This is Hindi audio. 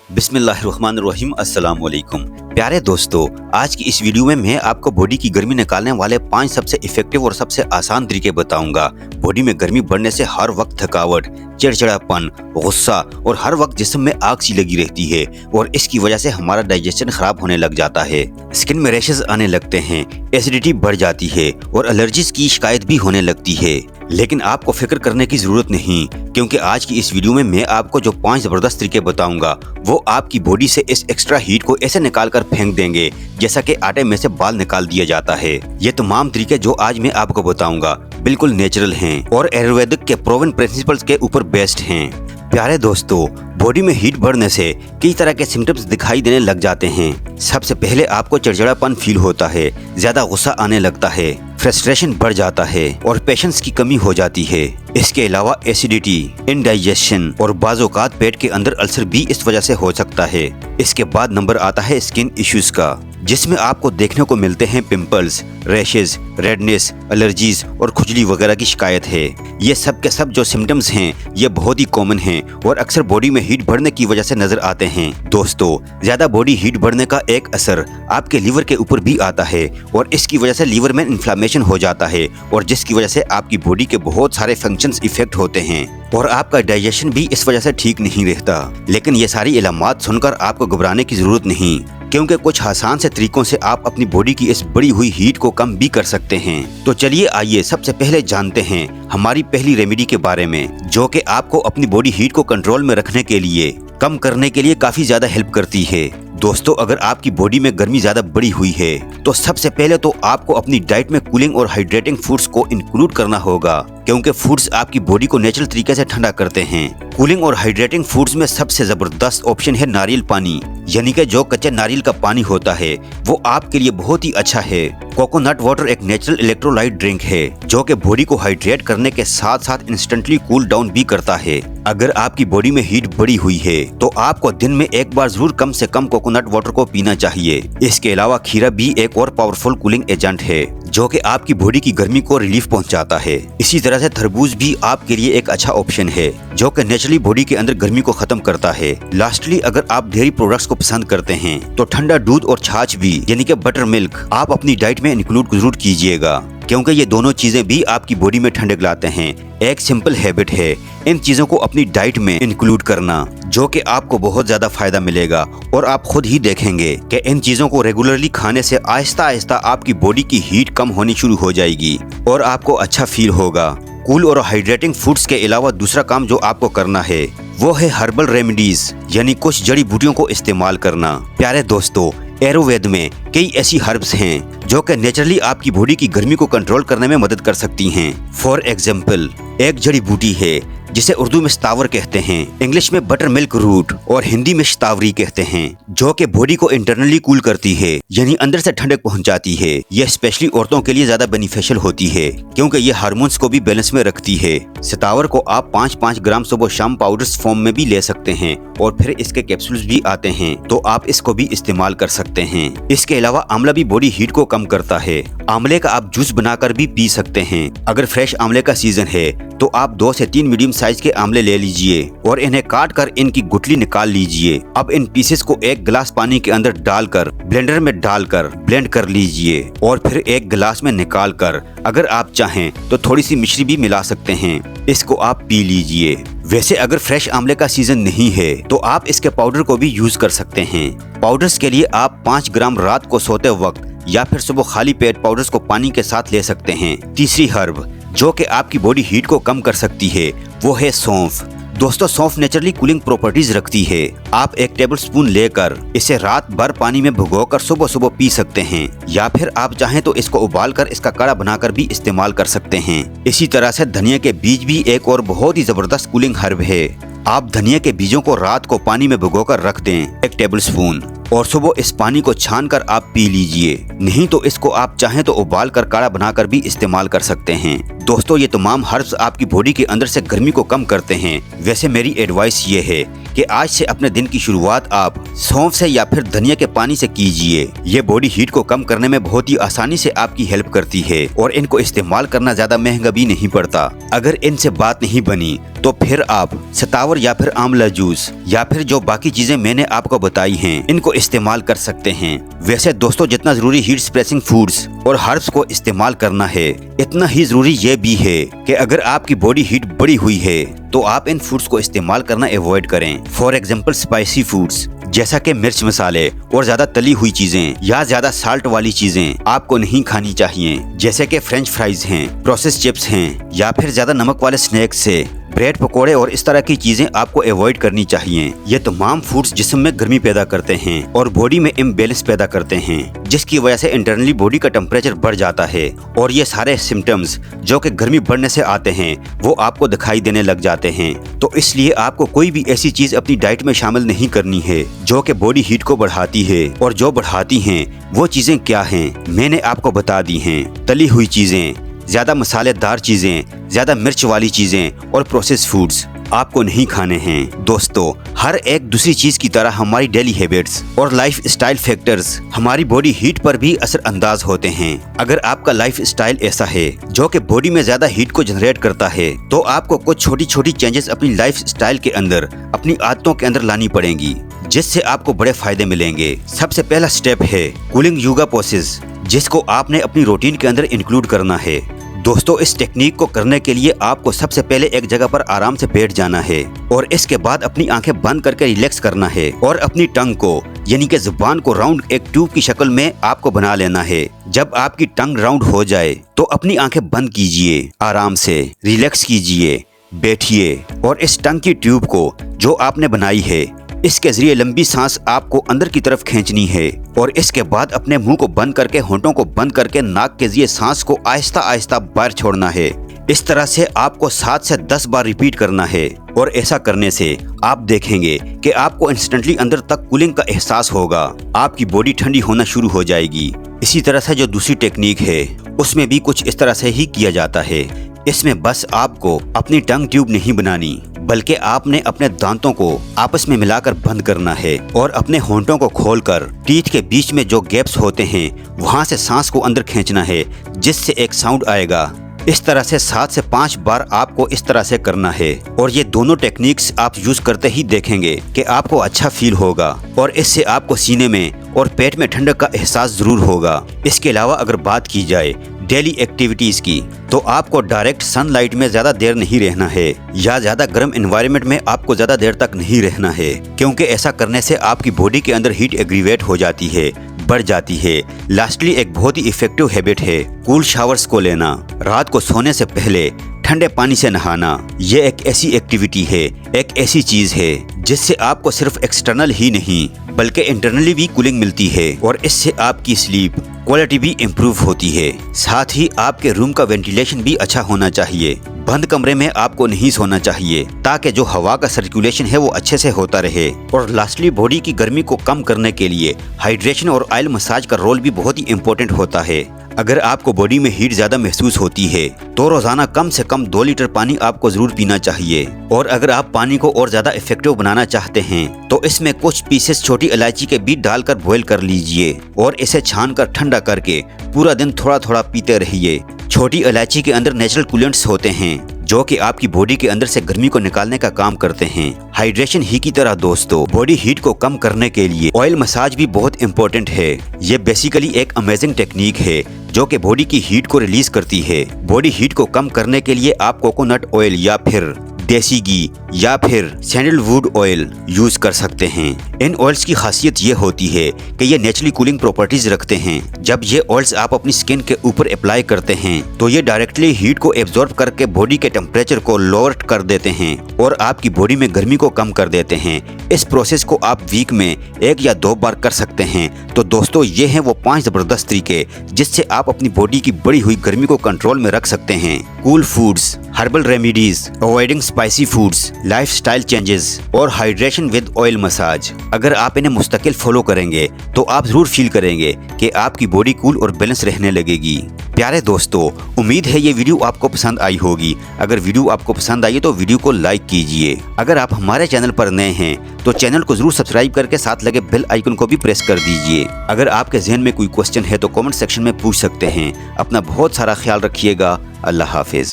बिस्मिल्लाहिर्रहमानिर्रहीम अस्सलाम वालेकुम। प्यारे दोस्तों, आज की इस वीडियो में मैं आपको बॉडी की गर्मी निकालने वाले 5 सबसे इफेक्टिव और सबसे आसान तरीके बताऊंगा। बॉडी में गर्मी बढ़ने से हर वक्त थकावट, चिड़चिड़ापन, गुस्सा और हर वक्त जिस्म में आग सी लगी रहती है और इसकी वजह से हमारा डाइजेशन खराब होने लग जाता है। स्किन में रैशेस आने लगते हैं, एसिडिटी बढ़ जाती है और एलर्जीज की शिकायत भी होने लगती है। लेकिन आपको फिक्र करने की जरूरत नहीं, क्योंकि आज की इस वीडियो में मैं आपको जो 5 जबरदस्त तरीके बताऊंगा वो आपकी बॉडी से इस एक्स्ट्रा हीट को ऐसे निकाल कर फेंक देंगे जैसा कि आटे में से बाल निकाल दिया जाता है। ये तमाम तरीके जो आज मैं आपको बताऊंगा बिल्कुल नेचुरल हैं और आयुर्वेदिक के प्रूवन प्रिंसिपल्स के ऊपर बेस्ड हैं। प्यारे दोस्तों, बॉडी में हीट बढ़ने से कई तरह के सिम्टम्स दिखाई देने लग जाते हैं। सबसे पहले आपको चिड़चिड़ापन फील होता है, ज्यादा गुस्सा आने लगता है, फ्रस्ट्रेशन बढ़ जाता है और पेशेंस की कमी हो जाती है। इसके अलावा एसिडिटी, इंडाइजेशन और बाज़ औक़ात पेट के अंदर अल्सर भी इस वजह से हो सकता है। इसके बाद नंबर आता है स्किन इश्यूज का, जिसमें आपको देखने को मिलते हैं पिंपल्स, रैशेज, रेडनेस, एलर्जीज और खुजली वगैरह की शिकायत है। ये सब के सब जो सिम्टम्स हैं ये बहुत ही कॉमन हैं और अक्सर बॉडी में हीट बढ़ने की वजह से नजर आते हैं। दोस्तों, ज्यादा बॉडी हीट बढ़ने का एक असर आपके लीवर के ऊपर भी आता है और इसकी वजह से लीवर में इन्फ्लेमेशन हो जाता है और जिसकी वजह से आपकी बॉडी के बहुत सारे फंक्शंस इफेक्ट होते हैं और आपका डाइजेशन भी इस वजह से ठीक नहीं रहता। लेकिन ये सारी इलामात सुनकर आपको घबराने की जरूरत नहीं, क्योंकि कुछ आसान से तरीकों से आप अपनी बॉडी की इस बढ़ी हुई हीट को कम भी कर सकते हैं। तो चलिए आइए सबसे पहले जानते हैं हमारी पहली रेमेडी के बारे में, जो कि आपको अपनी बॉडी हीट को कंट्रोल में रखने के लिए, कम करने के लिए काफी ज्यादा हेल्प करती है। दोस्तों, अगर आपकी बॉडी में गर्मी ज्यादा बढ़ी हुई है तो सबसे पहले तो आपको अपनी डाइट में कूलिंग और हाइड्रेटिंग फूड्स को इंक्लूड करना होगा, क्योंकि फूड्स आपकी बॉडी को नेचुरल तरीके से ठंडा करते हैं। कूलिंग और हाइड्रेटिंग फूड्स में सबसे जबरदस्त ऑप्शन है नारियल पानी, यानी कि जो कच्चे नारियल का पानी होता है वो आपके लिए बहुत ही अच्छा है। कोकोनट वाटर एक नेचुरल इलेक्ट्रोलाइट ड्रिंक है जो कि बॉडी को हाइड्रेट करने के साथ साथ इंस्टेंटली कूल डाउन भी करता है। अगर आपकी बॉडी में हीट बढ़ी हुई है तो आपको दिन में एक बार जरूर कम से कम कोकोनट वाटर को पीना चाहिए। इसके अलावा खीरा भी एक और पावरफुल कूलिंग एजेंट है जो कि आपकी बॉडी की गर्मी को रिलीफ पहुंचाता है। इसी तरह से तरबूज भी आपके लिए एक अच्छा ऑप्शन है जो कि नेचुरली बॉडी के अंदर गर्मी को खत्म करता है। लास्टली, अगर आप डेयरी प्रोडक्ट्स को पसंद करते हैं तो ठंडा दूध और छाछ भी, यानी कि बटर मिल्क, आप अपनी डाइट में इंक्लूड जरूर कीजिएगा, क्योंकि ये दोनों चीजें भी आपकी बॉडी में ठंडक लाते हैं। एक सिंपल हैबिट है इन चीजों को अपनी डाइट में इंक्लूड करना, जो कि आपको बहुत ज्यादा फायदा मिलेगा और आप खुद ही देखेंगे कि इन चीजों को रेगुलरली खाने से आहिस्ता आहिस्ता आपकी बॉडी की हीट कम होनी शुरू हो जाएगी और आपको अच्छा फील होगा। कूल और हाइड्रेटिंग फूड्स के अलावा दूसरा काम जो आपको करना है वो है हर्बल रेमेडीज, यानी कुछ जड़ी बूटियों को इस्तेमाल करना। प्यारे दोस्तों, आयुर्वेद में कई ऐसी हर्ब्स हैं जो कि नेचुरली आपकी बॉडी की गर्मी को कंट्रोल करने में मदद कर सकती हैं। फॉर एग्जाम्पल, एक जड़ी बूटी है जिसे उर्दू में शतावर कहते हैं, इंग्लिश में बटर मिल्क रूट और हिंदी में शतावरी कहते हैं, जो कि बॉडी को इंटरनली कूल करती है, यानी अंदर से ठंडक पहुंचाती है। यह स्पेशली औरतों के लिए ज्यादा बेनिफिशियल होती है क्योंकि ये हार्मोन्स को भी बैलेंस में रखती है। शतावर को आप 5-5 ग्राम सुबह शाम पाउडर्स फॉर्म में भी ले सकते हैं और फिर इसके कैप्सूल्स भी आते हैं, तो आप इसको भी इस्तेमाल कर सकते हैं। इसके अलावा आंवला भी बॉडी हीट को कम करता है। आंवले का आप जूस बनाकर भी पी सकते हैं। अगर फ्रेश आंवले का सीजन है तो आप 2 से 3 मीडियम साइज के आंवले ले लीजिए और इन्हें काट कर इनकी गुठली निकाल लीजिए। अब इन पीसेस को 1 गिलास पानी के अंदर डालकर ब्लेंडर में डालकर ब्लेंड कर लीजिए और फिर 1 गिलास में निकाल कर, अगर आप चाहें तो थोड़ी सी मिश्री भी मिला सकते हैं, इसको आप पी लीजिए। वैसे अगर फ्रेश आंवले का सीजन नहीं है तो आप इसके पाउडर को भी यूज कर सकते हैं। पाउडर्स के लिए आप 5 ग्राम रात को सोते वक्त या फिर सुबह खाली पेट पाउडर्स को पानी के साथ ले सकते हैं। तीसरी हर्ब जो कि आपकी बॉडी हीट को कम कर सकती है वो है सौंफ। दोस्तों, सौंफ नेचुरली कूलिंग प्रॉपर्टीज रखती है। आप 1 टेबलस्पून लेकर इसे रात भर पानी में भिगोकर सुबह सुबह पी सकते हैं, या फिर आप चाहें तो इसको उबालकर इसका काढ़ा बनाकर भी इस्तेमाल कर सकते हैं। इसी तरह से धनिया के बीज भी एक और बहुत ही जबरदस्त कूलिंग हर्ब है। आप धनिया के बीजों को रात को पानी में भिगोकर रख दें 1 टेबलस्पून और सुबह इस पानी को छानकर आप पी लीजिए। नहीं तो इसको आप चाहें तो उबाल कर काढ़ा बनाकर भी इस्तेमाल कर सकते हैं। दोस्तों, ये तमाम हर्ब्स आपकी बॉडी के अंदर से गर्मी को कम करते हैं। वैसे मेरी एडवाइस ये है कि आज से अपने दिन की शुरुआत आप सौंफ से या फिर धनिया के पानी से कीजिए। ये बॉडी हीट को कम करने में बहुत ही आसानी से आपकी हेल्प करती है और इनको इस्तेमाल करना ज्यादा महंगा भी नहीं पड़ता। अगर इनसे बात नहीं बनी तो फिर आप सतावर या फिर आंवला जूस या फिर जो बाकी चीजें मैंने आपको बताई हैं इनको इस्तेमाल कर सकते हैं। वैसे दोस्तों जितना जरूरी हीट सप्रेसिंग फूड्स और हर्ब्स को इस्तेमाल करना है इतना ही जरूरी ये भी है कि अगर आपकी बॉडी हीट बढ़ी हुई है तो आप इन फूड्स को इस्तेमाल करना अवॉइड करें। फॉर एग्जाम्पल स्पाइसी फूड्स जैसा कि मिर्च मसाले और ज्यादा तली हुई चीजें या ज्यादा साल्ट वाली चीजें आपको नहीं खानी चाहिए, जैसे कि फ्रेंच फ्राइज हैं, प्रोसेस चिप्स हैं या फिर ज्यादा नमक वाले स्नैक्स से ब्रेड पकोड़े और इस तरह की चीजें आपको अवॉइड करनी चाहिए। ये तमाम फूड्स जिस्म में गर्मी पैदा करते हैं और बॉडी में इम्बैलेंस पैदा करते हैं, जिसकी वजह से इंटरनली बॉडी का टेम्परेचर बढ़ जाता है और ये सारे सिम्टम्स जो कि गर्मी बढ़ने से आते हैं वो आपको दिखाई देने लग जाते हैं। तो इसलिए आपको कोई भी ऐसी चीज अपनी डाइट में शामिल नहीं करनी है जो कि बॉडी हीट को बढ़ाती है, और जो बढ़ाती हैं वो चीजें क्या हैं मैंने आपको बता दी हैं। तली हुई चीजें, ज्यादा मसालेदार चीजें, ज्यादा मिर्च वाली चीजें और प्रोसेस फूड्स आपको नहीं खाने हैं। दोस्तों हर एक दूसरी चीज की तरह हमारी डेली हैबिट्स और लाइफ स्टाइल फैक्टर्स हमारी बॉडी हीट पर भी असर अंदाज होते हैं। अगर आपका लाइफ स्टाइल ऐसा है जो कि बॉडी में ज्यादा हीट को जनरेट करता है तो आपको कुछ छोटी छोटी चेंजेस अपनी लाइफ स्टाइल के अंदर, अपनी आदतों के अंदर लानी पड़ेंगी, जिससे आपको बड़े फायदे मिलेंगे। सबसे पहला स्टेप है कूलिंग योगा पोसेस, जिसको आपने अपनी रूटीन के अंदर इंक्लूड करना है। दोस्तों इस टेक्निक को करने के लिए आपको सबसे पहले एक जगह पर आराम से बैठ जाना है और इसके बाद अपनी आंखें बंद करके रिलैक्स करना है और अपनी टंग को यानी कि जुबान को राउंड एक ट्यूब की शक्ल में आपको बना लेना है। जब आपकी टंग राउंड हो जाए तो अपनी आंखें बंद कीजिए, आराम से रिलैक्स कीजिए, बैठिए और इस टंग की ट्यूब को जो आपने बनाई है इसके जरिए लंबी सांस आपको अंदर की तरफ खींचनी है और इसके बाद अपने मुंह को बंद करके, होंठों को बंद करके नाक के जरिए सांस को आहिस्ता आहिस्ता बाहर छोड़ना है। इस तरह से आपको 7 से 10 बार रिपीट करना है और ऐसा करने से आप देखेंगे कि आपको इंस्टेंटली अंदर तक कूलिंग का एहसास होगा, आपकी बॉडी ठंडी होना शुरू हो जाएगी। इसी तरह से जो दूसरी टेक्निक है उसमें भी कुछ इस तरह से ही किया जाता है। इसमें बस आपको अपनी टंग ट्यूब नहीं बनानी बल्कि आपने अपने दांतों को आपस में मिलाकर बंद करना है और अपने होंठों को खोलकर टीथ के बीच में जो गैप्स होते हैं वहां से सांस को अंदर खींचना है, जिससे एक साउंड आएगा। इस तरह से 7 से 5 बार आपको इस तरह से करना है और ये दोनों टेक्निक्स आप यूज करते ही देखेंगे कि आपको अच्छा फील होगा और इससे आपको सीने में और पेट में ठंडक का एहसास जरूर होगा। इसके अलावा अगर बात की जाए डेली एक्टिविटीज की तो आपको डायरेक्ट सनलाइट में ज्यादा देर नहीं रहना है या ज्यादा गर्म एनवायरनमेंट में आपको ज्यादा देर तक नहीं रहना है, क्योंकि ऐसा करने से आपकी बॉडी के अंदर हीट एग्रीवेट हो जाती है, बढ़ जाती है। लास्टली एक बहुत ही इफेक्टिव हैबिट है कूल शावर्स को लेना। रात को सोने से पहले ठंडे पानी से नहाना ये एक ऐसी एक्टिविटी है, एक ऐसी चीज है जिससे आपको सिर्फ एक्सटर्नल ही नहीं बल्कि इंटरनली भी कूलिंग मिलती है और इससे आपकी स्लीप क्वालिटी भी इम्प्रूव होती है। साथ ही आपके रूम का वेंटिलेशन भी अच्छा होना चाहिए। बंद कमरे में आपको नहीं सोना चाहिए ताकि जो हवा का सर्कुलेशन है वो अच्छे से होता रहे। और लास्टली बॉडी की गर्मी को कम करने के लिए हाइड्रेशन और ऑयल मसाज का रोल भी बहुत ही इम्पोर्टेंट होता है। अगर आपको बॉडी में हीट ज्यादा महसूस होती है तो रोजाना कम से कम 2 लीटर पानी आपको जरूर पीना चाहिए। और अगर आप पानी को और ज्यादा इफेक्टिव बनाना चाहते हैं तो इसमें कुछ पीसेस छोटी इलायची के बीज डालकर बॉईल कर लीजिए और इसे छानकर ठंडा करके पूरा दिन थोड़ा थोड़ा पीते रहिए। छोटी इलायची के अंदर नेचुरल कूलेंट्स होते हैं जो कि आपकी बॉडी के अंदर से गर्मी को निकालने का काम करते हैं। हाइड्रेशन ही की तरह दोस्तों बॉडी हीट को कम करने के लिए ऑयल मसाज भी बहुत इंपॉर्टेंट है। ये बेसिकली एक अमेजिंग टेक्निक है जो कि बॉडी की हीट को रिलीज करती है। बॉडी हीट को कम करने के लिए आप कोकोनट ऑयल या फिर देसी घी या फिर सैंडलवुड ऑयल यूज कर सकते हैं। इन ऑयल्स की खासियत ये होती है कि ये नेचुरली कूलिंग प्रॉपर्टीज रखते हैं। जब ये ऑयल्स आप अपनी स्किन के ऊपर अप्लाई करते हैं तो ये डायरेक्टली हीट को एब्जॉर्ब करके बॉडी के टेम्परेचर को लोअर कर देते हैं और आपकी बॉडी में गर्मी को कम कर देते हैं। इस प्रोसेस को आप वीक में 1 या 2 बार कर सकते हैं। तो दोस्तों ये हैं वो 5 जबरदस्त तरीके जिससे आप अपनी बॉडी की बढ़ी हुई गर्मी को कंट्रोल में रख सकते हैं। Cool foods, herbal remedies, avoiding spicy foods, lifestyle changes और हाइड्रेशन विद ऑयल मसाज। अगर आप इन्हें मुस्तकिल फॉलो करेंगे तो आप जरूर फील करेंगे कि आपकी बॉडी कूल और बैलेंस रहने लगेगी। प्यारे दोस्तों, उम्मीद है ये वीडियो आपको पसंद आई होगी। अगर वीडियो आपको पसंद आई तो वीडियो को लाइक कीजिए। अगर आप हमारे चैनल पर नए हैं तो चैनल को जरूर सब्सक्राइब करके साथ लगे बेल आइकन को भी प्रेस कर दीजिए। अगर आपके जहन में कोई क्वेश्चन है तो कमेंट सेक्शन में पूछ सकते हैं। अपना बहुत सारा ख्याल रखिएगा। अल्लाह हाफिज।